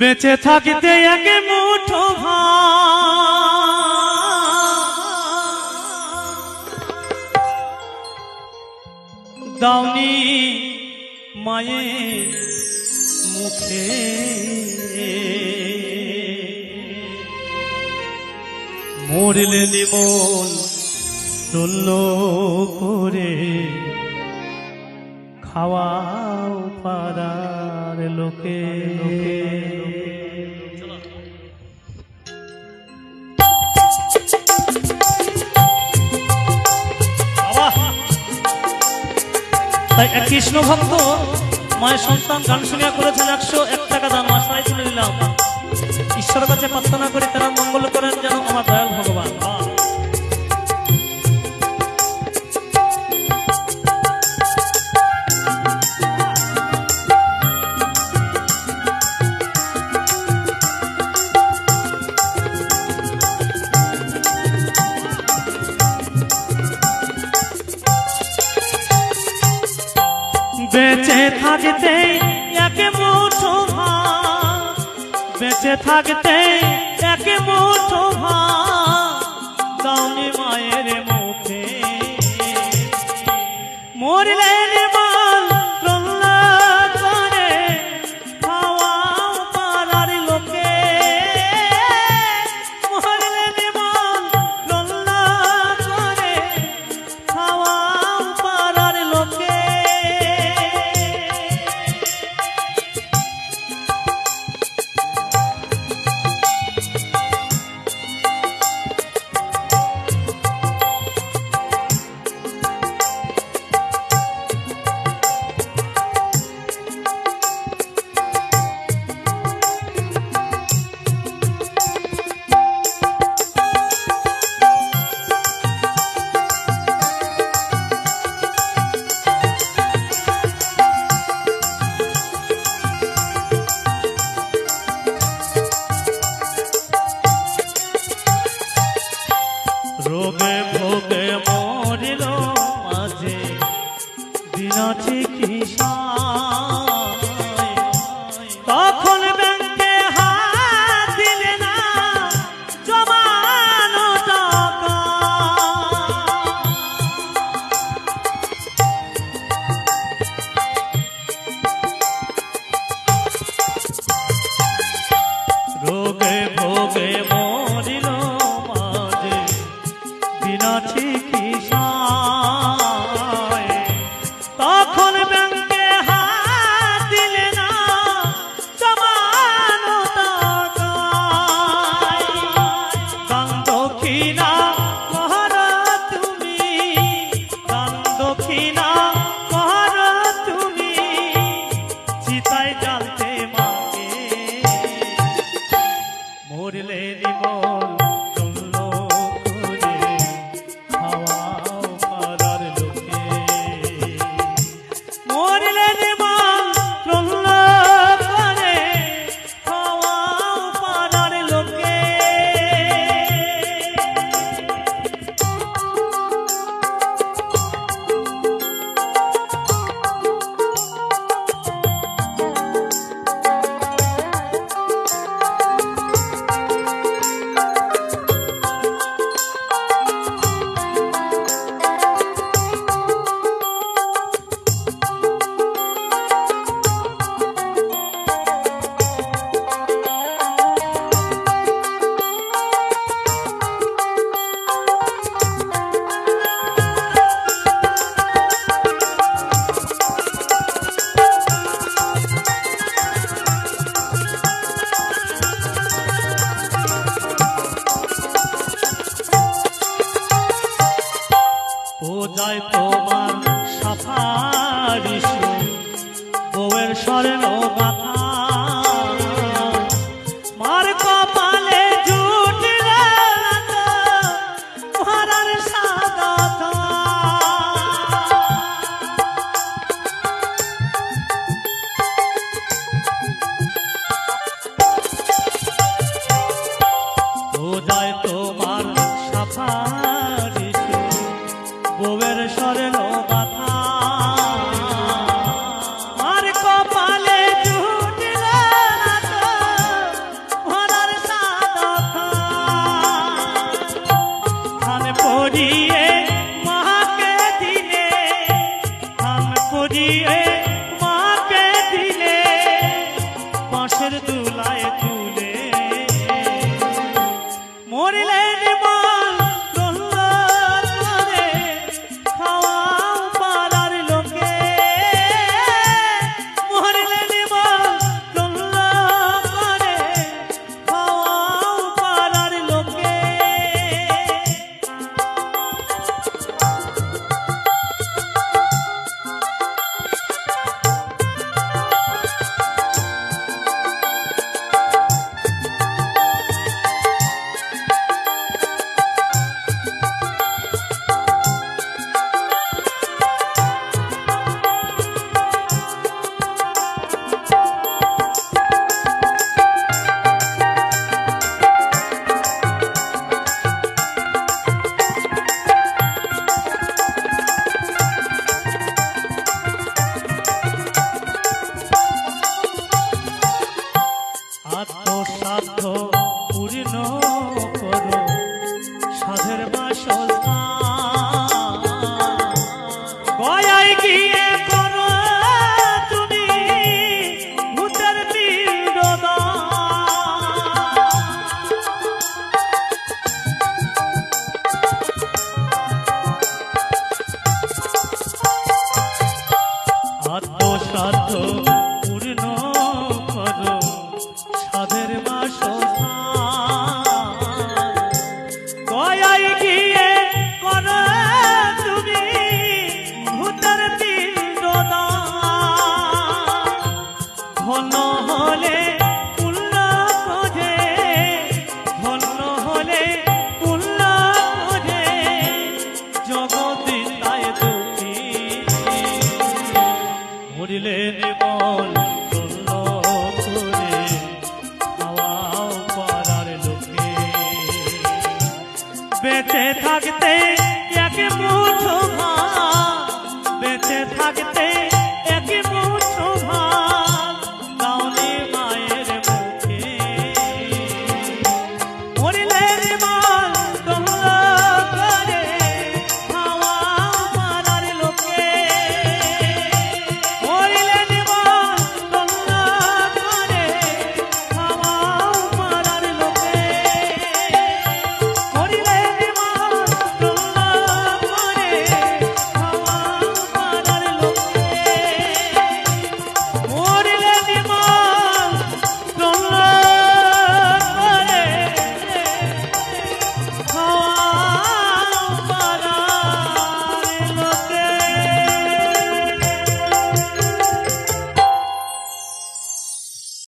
বেঁচে থাকিতে এক মুঠো দাওনি মায়ের মুখে মরলে নিমন শূন্য করে খাওয়াও পাড়ার লোকে তাই এক কৃষ্ণ ভক্ত মায়ের সন্তান গান শুনিয়া করেছেন 101 টাকা দান আশায় তুলে নিলাম। ঈশ্বরের কাছে প্রার্থনা করি তারা মঙ্গল করেন যেন আমার দয়াল ভগবান। বেঁচে থাকতে এক মুঠো ভাত, বেঁচে থাকতে এক মুঠো ভাত দাওনি মায়ের মুখে মরলে নির্মল প্রহ্লাদ করে খাওয়াও পাড়ার লোকে মরলে নির্মল প্রহ্লাদ করে খাওয়াও পাড়ার লোকে রোগে ভোগে মরিল মাঝে বিনা চিকিৎসা তখন ব্যাংকে হাত দিলে না জমানো টাকা রোগে ভোগে মরিল বিনা চিকিৎসায় তখন ব্যাংকে হাত দিলে না জমানো টাকা দান দক্ষিণা কর তুমি দান দক্ষিণা কর তুমি চিতায় জ্বালতে মাকে মরলে বাঁশের দুলায় তুলে মরিলে নিমল প্রহ্লাদ করে খাওয়াও পাড়ার লোকে মরিলে নিমল প্রহ্লাদ করে খাওয়াও পাড়ার লোকে আত্মসাধ্য পূর্ণ করো সাধের বাসস্থান গয়ায় গিয়ে করো তুমি ভূতের পিণ্ডদান আত্মসাধ্য পূর্ণ করো সাধের বাসস্থান গয়ায় গিয়ে করো তুমি ভূতের পিণ্ডদান ধন্য হলে পুণ্য খোঁজে ধন্য হলে পুণ্য খোঁজে জগদিতায় দুঃখী মরিলে নিমল বেঁচে থাকতে এক মুঠো ভাত বেঁচে থাকতে